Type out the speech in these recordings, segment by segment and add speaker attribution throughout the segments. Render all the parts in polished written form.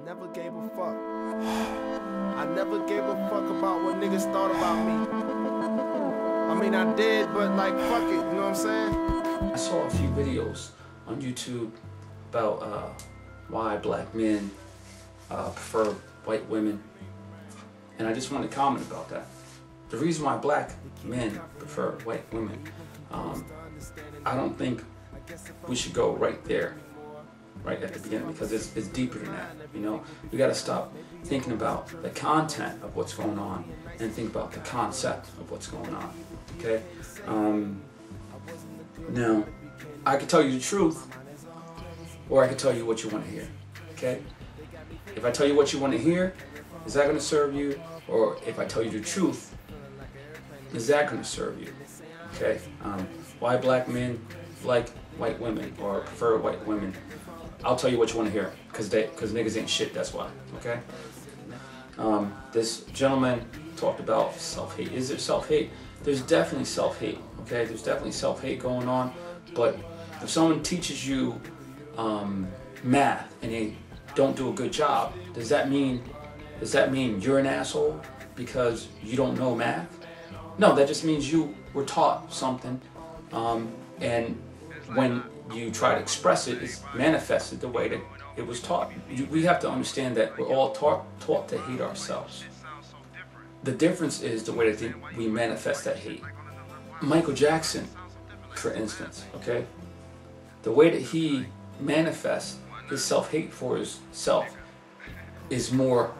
Speaker 1: never gave a fuck. I never gave a fuck about what niggas thought about me. I mean, I did, but like, fuck it, you know what I'm saying?
Speaker 2: I saw a few videos on YouTube about why black men prefer white women, and I just want to comment about that. The reason why black men prefer white women, I don't think we should go right there, right at the beginning, because it's deeper than that. You know, we got to stop thinking about the content of what's going on and think about the concept of what's going on. Okay. Now, I can tell you the truth, or I can tell you what you want to hear. Okay. If I tell you what you want to hear, is that going to serve you? Or if I tell you the truth, is that going to serve you? Okay. Why black men like white women or prefer white women? I'll tell you what you want to hear, because niggas ain't shit, that's why. Okay. This gentleman talked about self-hate. Is there self-hate? There's definitely self-hate. Okay, there's definitely self-hate going on. But if someone teaches you math and they don't do a good job, does that mean you're an asshole because you don't know math? No, that just means you were taught something, and when you try to express it, it's manifested the way that it was taught. We have to understand that we're all taught to hate ourselves. The difference is the way that we manifest that hate. Michael Jackson, for instance, okay? The way that he manifests his self-hate for himself is more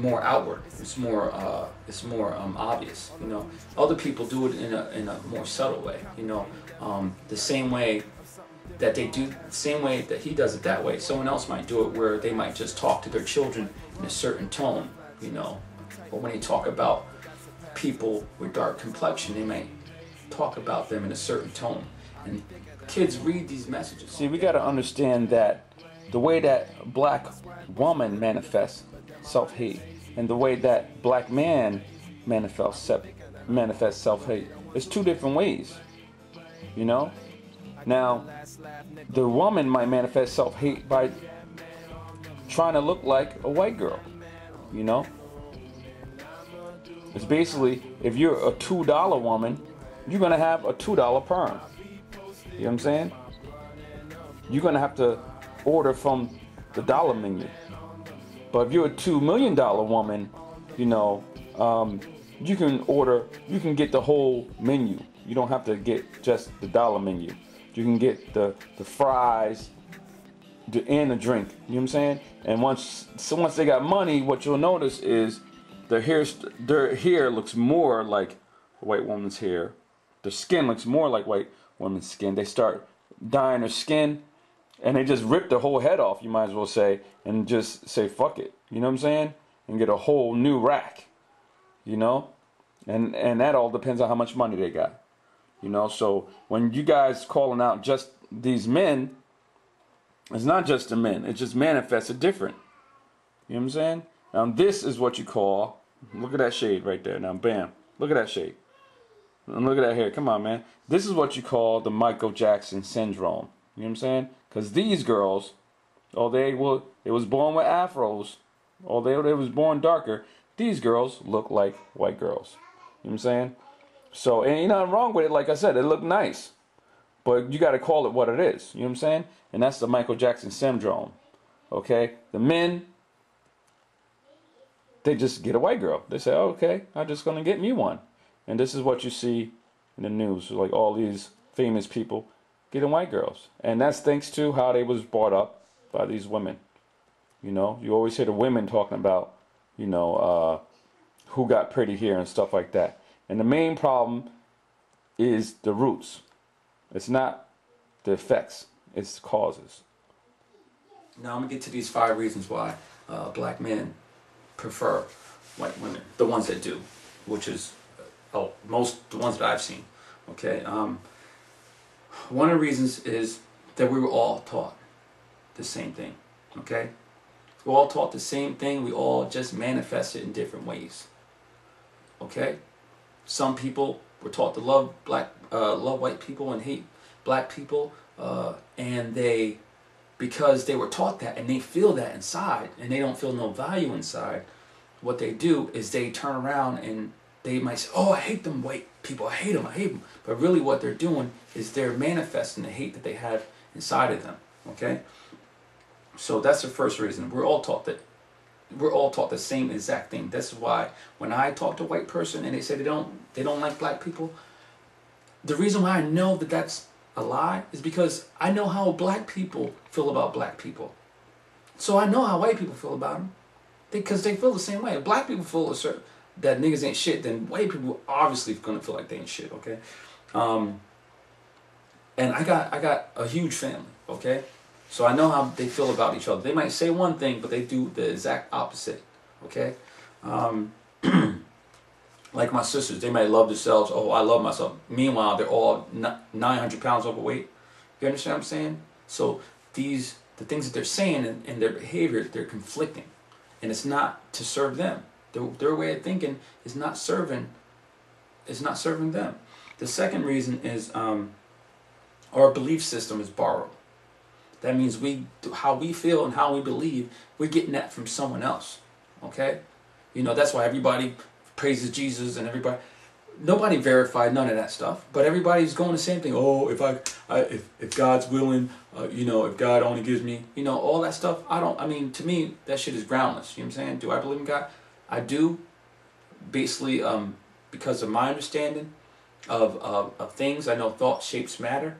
Speaker 2: outward. It's more obvious. You know, other people do it in a more subtle way. You know, the same way that they do, the same way that he does it that way. Someone else might do it where they might just talk to their children in a certain tone. You know, but when they talk about people with dark complexion, they may talk about them in a certain tone. And kids read these messages. See, we got to understand that the way that black woman manifests self-hate and the way that black man manifests self-hate is two different ways. You know? Now, the woman might manifest self-hate by trying to look like a white girl. You know? It's basically, if you're a $2 woman, you're going to have a $2 perm. You know what I'm saying? You're going to have to order from the dollar menu. But if you're a $2 million woman, you know, you can get the whole menu. You don't have to get just the dollar menu. You can get the fries and the drink. You know what I'm saying? And once they got money, what you'll notice is their hair looks more like a white woman's hair. Their skin looks more like white woman's skin. They start dyeing their skin, and they just rip the whole head off, you might as well say, and just say fuck it. You know what I'm saying? And get a whole new rack. You know? And that all depends on how much money they got. You know, so when you guys calling out just these men, it's not just the men. It just manifested different. You know what I'm saying? Now this is what you call, look at that shade right there. Now bam, look at that shade. And look at that hair. Come on, man. This is what you call the Michael Jackson syndrome. You know what I'm saying? Because these girls, they was born with afros, although they was born darker, these girls look like white girls. You know what I'm saying? So, and ain't nothing wrong with it. Like I said, it looked nice. But you got to call it what it is. You know what I'm saying? And that's the Michael Jackson syndrome. Okay? The men, they just get a white girl. They say, oh, okay, I'm just going to get me one. And this is what you see in the news. Like all these famous people getting white girls. And that's thanks to how they was brought up by these women. You know, you always hear the women talking about, you know, who got pretty hair and stuff like that. And the main problem is the roots. It's not the effects. It's the causes. Now I'm going to get to these 5 reasons why black men prefer white women. The ones that do, which is the ones that I've seen. Okay. One of the reasons is that we were all taught the same thing. Okay. We all taught the same thing. We all just manifest it in different ways. Okay. Some people were taught to love white people and hate black people, and they because they were taught that and they feel that inside and they don't feel no value inside, what they do is they turn around and they might say, oh, I hate them white people, I hate them. But really what they're doing is they're manifesting the hate that they have inside of them, okay? So that's the first reason. We're all taught the same exact thing. That's why when I talk to a white person and they say they don't like black people, the reason why I know that that's a lie is because I know how black people feel about black people. So I know how white people feel about them, because they feel the same way. If black people feel that niggas ain't shit, then white people obviously gonna feel like they ain't shit, okay? And I got a huge family, okay? So I know how they feel about each other. They might say one thing, but they do the exact opposite, okay? Like my sisters, they might love themselves. Oh, I love myself. Meanwhile, they're all 900 pounds overweight. You understand what I'm saying? So the things that they're saying and their behavior, they're conflicting. And it's not to serve them. Their way of thinking is not serving them. The second reason is our belief system is borrowed. That means how we feel and how we believe, we're getting that from someone else. Okay? You know, that's why everybody praises Jesus and nobody verified none of that stuff, but everybody's going the same thing. Oh, if God's willing, you know, if God only gives me, you know, all that stuff. To me, that shit is groundless. You know what I'm saying? Do I believe in God? I do, basically, because of my understanding of things. I know thought shapes matter,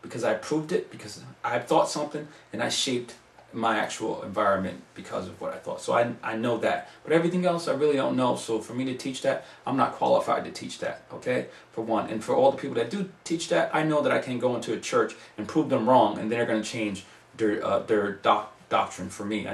Speaker 2: because I proved it, because I thought something and I shaped my actual environment because of what I thought. So I know that. But everything else I really don't know. So for me to teach that, I'm not qualified to teach that, okay? For one. And for all the people that do teach that, I know that I can go into a church and prove them wrong, and they're going to change their doctrine for me.